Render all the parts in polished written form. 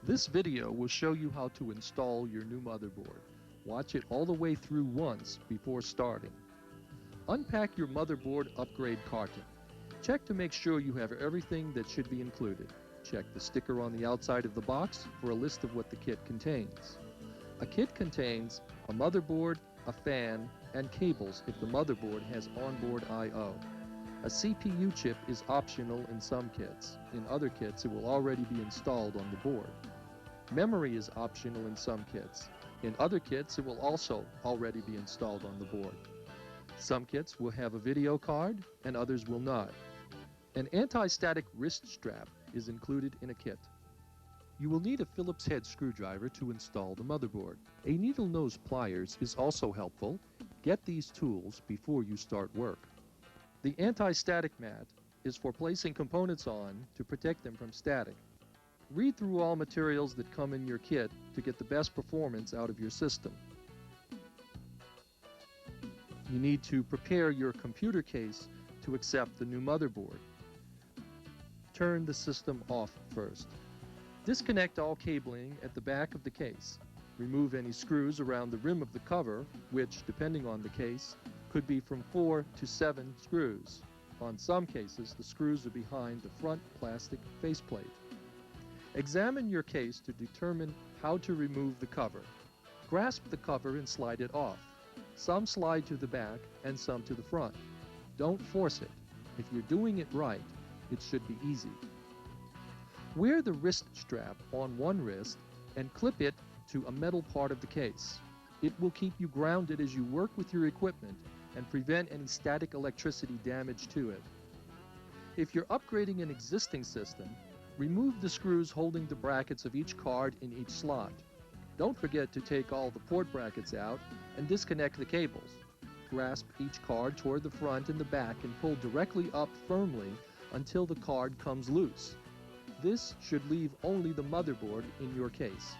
This video will show you how to install your new motherboard. Watch it all the way through once before starting. Unpack your motherboard upgrade carton. Check to make sure you have everything that should be included. Check the sticker on the outside of the box for a list of what the kit contains. A kit contains a motherboard, a fan, and cables if the motherboard has onboard I/O. A CPU chip is optional in some kits. In other kits, it will already be installed on the board. Memory is optional in some kits. In other kits, it will also already be installed on the board. Some kits will have a video card and others will not. An anti-static wrist strap is included in a kit. You will need a Phillips head screwdriver to install the motherboard. A needle nose pliers is also helpful. Get these tools before you start work. The anti-static mat is for placing components on to protect them from static. Read through all materials that come in your kit to get the best performance out of your system. You need to prepare your computer case to accept the new motherboard. Turn the system off first. Disconnect all cabling at the back of the case. Remove any screws around the rim of the cover, which, depending on the case, could be from 4 to 7 screws. On some cases, the screws are behind the front plastic faceplate. Examine your case to determine how to remove the cover. Grasp the cover and slide it off. Some slide to the back and some to the front. Don't force it. If you're doing it right, it should be easy. Wear the wrist strap on one wrist and clip it to a metal part of the case. It will keep you grounded as you work with your equipment and prevent any static electricity damage to it. If you're upgrading an existing system, remove the screws holding the brackets of each card in each slot. Don't forget to take all the port brackets out and disconnect the cables. Grasp each card toward the front and the back and pull directly up firmly until the card comes loose. This should leave only the motherboard in your case.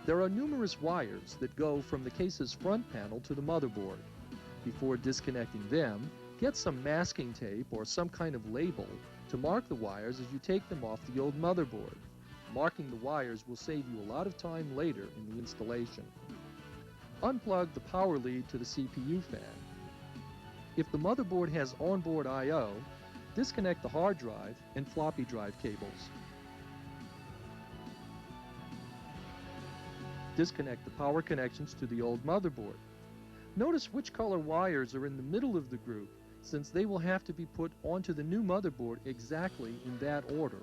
There are numerous wires that go from the case's front panel to the motherboard. Before disconnecting them, get some masking tape or some kind of label to mark the wires as you take them off the old motherboard. Marking the wires will save you a lot of time later in the installation. Unplug the power lead to the CPU fan. If the motherboard has onboard I/O, disconnect the hard drive and floppy drive cables. Disconnect the power connections to the old motherboard. Notice which color wires are in the middle of the group, since they will have to be put onto the new motherboard exactly in that order.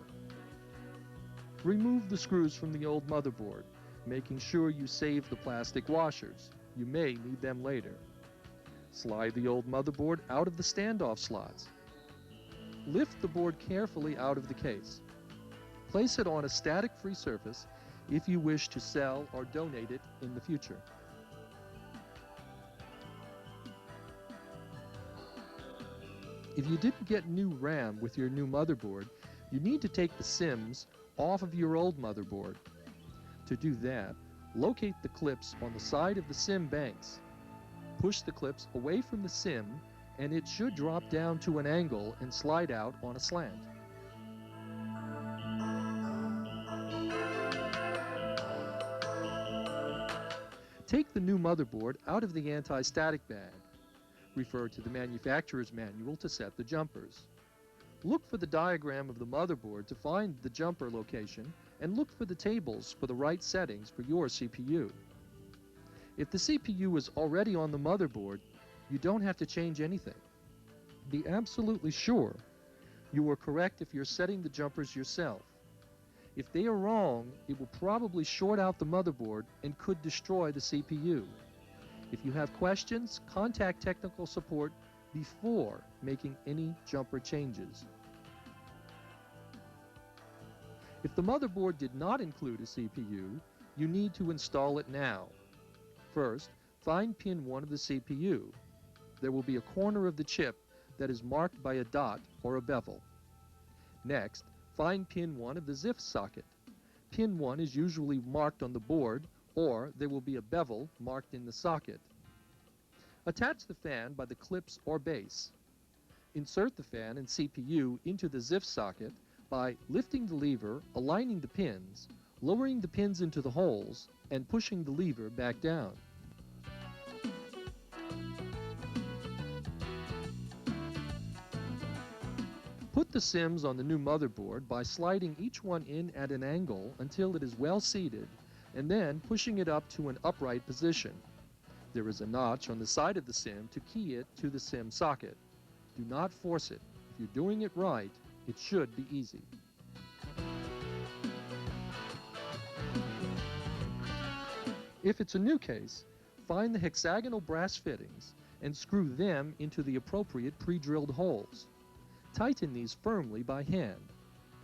Remove the screws from the old motherboard, making sure you save the plastic washers. You may need them later. Slide the old motherboard out of the standoff slots. Lift the board carefully out of the case. Place it on a static-free surface if you wish to sell or donate it in the future. If you didn't get new RAM with your new motherboard, you need to take the SIMs off of your old motherboard. To do that, locate the clips on the side of the SIM banks. Push the clips away from the SIM and it should drop down to an angle and slide out on a slant. Take the new motherboard out of the anti-static bag. Refer to the manufacturer's manual to set the jumpers. Look for the diagram of the motherboard to find the jumper location and look for the tables for the right settings for your CPU. If the CPU is already on the motherboard, you don't have to change anything. Be absolutely sure you are correct if you're setting the jumpers yourself. If they are wrong, it will probably short out the motherboard and could destroy the CPU. If you have questions, contact technical support before making any jumper changes. If the motherboard did not include a CPU, you need to install it now. First, find pin 1 of the CPU. There will be a corner of the chip that is marked by a dot or a bevel. Next, find pin 1 of the ZIF socket. Pin 1 is usually marked on the board, or there will be a bevel marked in the socket. Attach the fan by the clips or base. Insert the fan and CPU into the ZIF socket by lifting the lever, aligning the pins, lowering the pins into the holes and pushing the lever back down. Put the SIMs on the new motherboard by sliding each one in at an angle until it is well seated and then pushing it up to an upright position. There is a notch on the side of the SIM to key it to the SIM socket. Do not force it. If you're doing it right, it should be easy. If it's a new case, find the hexagonal brass fittings and screw them into the appropriate pre-drilled holes. Tighten these firmly by hand.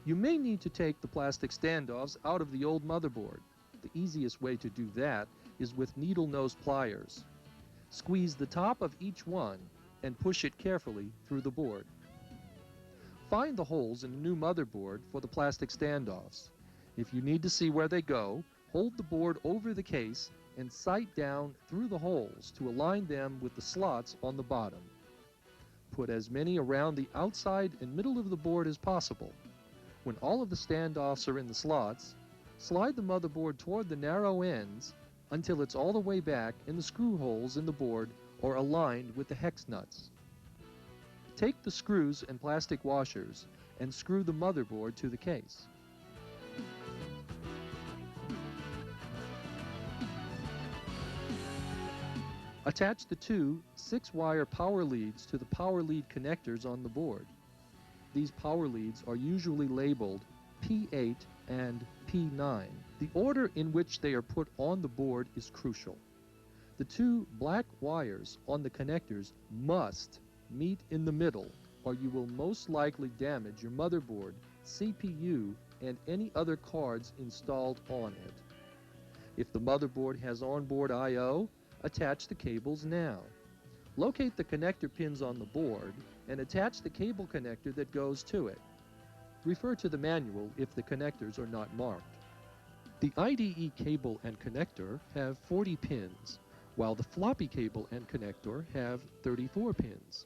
You may need to take the plastic standoffs out of the old motherboard. The easiest way to do that is with needle nose pliers. Squeeze the top of each one and push it carefully through the board. Find the holes in the new motherboard for the plastic standoffs. If you need to see where they go, hold the board over the case and sight down through the holes to align them with the slots on the bottom. Put as many around the outside and middle of the board as possible. When all of the standoffs are in the slots, slide the motherboard toward the narrow ends until it's all the way back and the screw holes in the board are aligned with the hex nuts. Take the screws and plastic washers and screw the motherboard to the case. Attach the two 6-wire power leads to the power lead connectors on the board. These power leads are usually labeled P8 and P9. The order in which they are put on the board is crucial. The two black wires on the connectors must meet in the middle, or you will most likely damage your motherboard, CPU, and any other cards installed on it. If the motherboard has onboard I/O, attach the cables now. Locate the connector pins on the board and attach the cable connector that goes to it. Refer to the manual if the connectors are not marked. The IDE cable and connector have 40 pins, while the floppy cable and connector have 34 pins.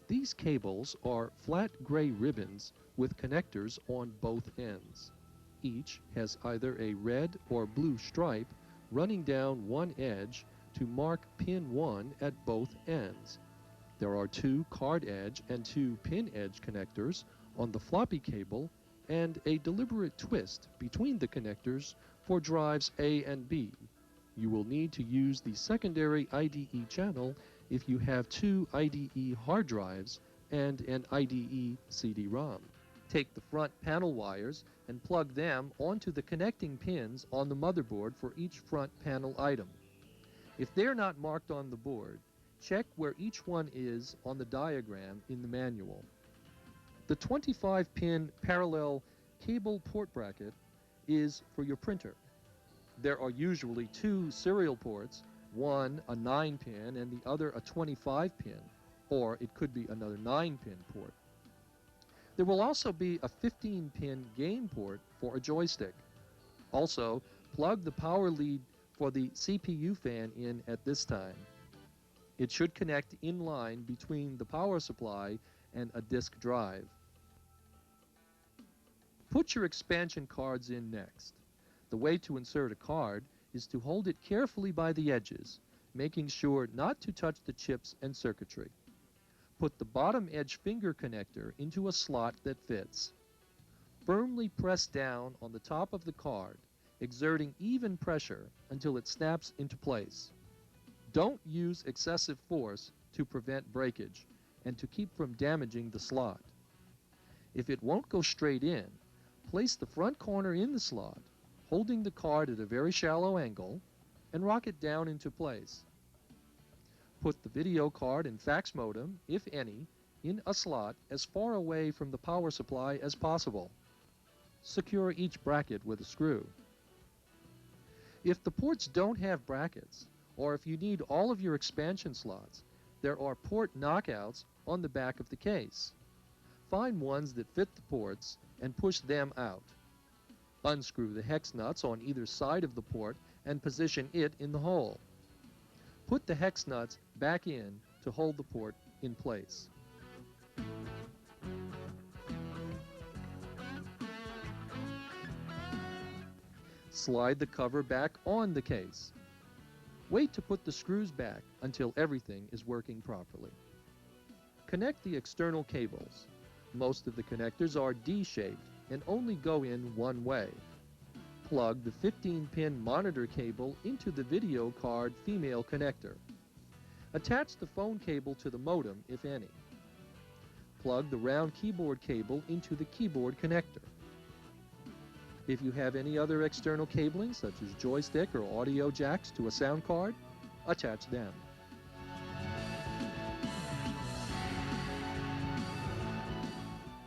These cables are flat gray ribbons with connectors on both ends. Each has either a red or blue stripe running down one edge to mark pin 1 at both ends. There are 2 card edge and 2 pin edge connectors on the floppy cable and a deliberate twist between the connectors for drives A and B. You will need to use the secondary IDE channel if you have 2 IDE hard drives and an IDE CD-ROM. Take the front panel wires and plug them onto the connecting pins on the motherboard for each front panel item. If they're not marked on the board, check where each one is on the diagram in the manual. The 25-pin parallel cable port bracket is for your printer. There are usually 2 serial ports, one a 9-pin and the other a 25-pin, or it could be another 9-pin port. There will also be a 15-pin game port for a joystick. Also, plug the power lead for the CPU fan in at this time. It should connect in line between the power supply and a disk drive. Put your expansion cards in next. The way to insert a card is to hold it carefully by the edges, making sure not to touch the chips and circuitry. Put the bottom edge finger connector into a slot that fits. Firmly press down on the top of the card, exerting even pressure until it snaps into place. Don't use excessive force to prevent breakage and to keep from damaging the slot. If it won't go straight in, place the front corner in the slot, holding the card at a very shallow angle, and rock it down into place. Put the video card and fax modem, if any, in a slot as far away from the power supply as possible. Secure each bracket with a screw. If the ports don't have brackets, or if you need all of your expansion slots, there are port knockouts on the back of the case. Find ones that fit the ports and push them out. Unscrew the hex nuts on either side of the port and position it in the hole. Put the hex nuts back in to hold the port in place. Slide the cover back on the case. Wait to put the screws back until everything is working properly. Connect the external cables. Most of the connectors are D-shaped and only go in one way. Plug the 15-pin monitor cable into the video card female connector. Attach the phone cable to the modem, if any. Plug the round keyboard cable into the keyboard connector. If you have any other external cabling, such as joystick or audio jacks to a sound card, attach them.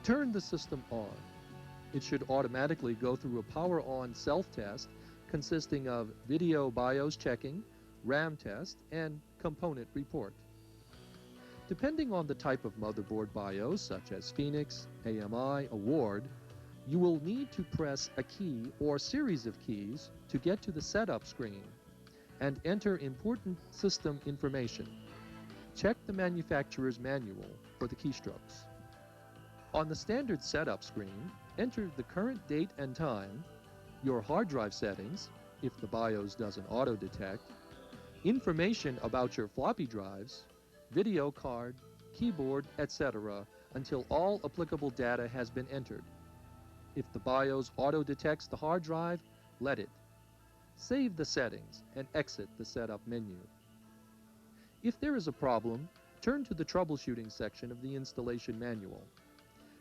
Turn the system on. It should automatically go through a power-on self-test consisting of video BIOS checking, RAM test, and component report. Depending on the type of motherboard BIOS, such as Phoenix, AMI, Award, you will need to press a key or series of keys to get to the setup screen and enter important system information. Check the manufacturer's manual for the keystrokes. On the standard setup screen, enter the current date and time, your hard drive settings, if the BIOS doesn't auto-detect, information about your floppy drives, video card, keyboard, etc. until all applicable data has been entered. If the BIOS auto-detects the hard drive, let it. Save the settings and exit the setup menu. If there is a problem, turn to the troubleshooting section of the installation manual.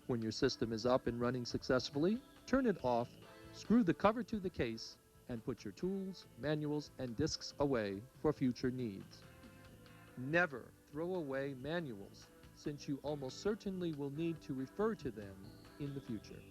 When your system is up and running successfully, turn it off, screw the cover to the case, and put your tools, manuals, and discs away for future needs. Never throw away manuals, since you almost certainly will need to refer to them in the future.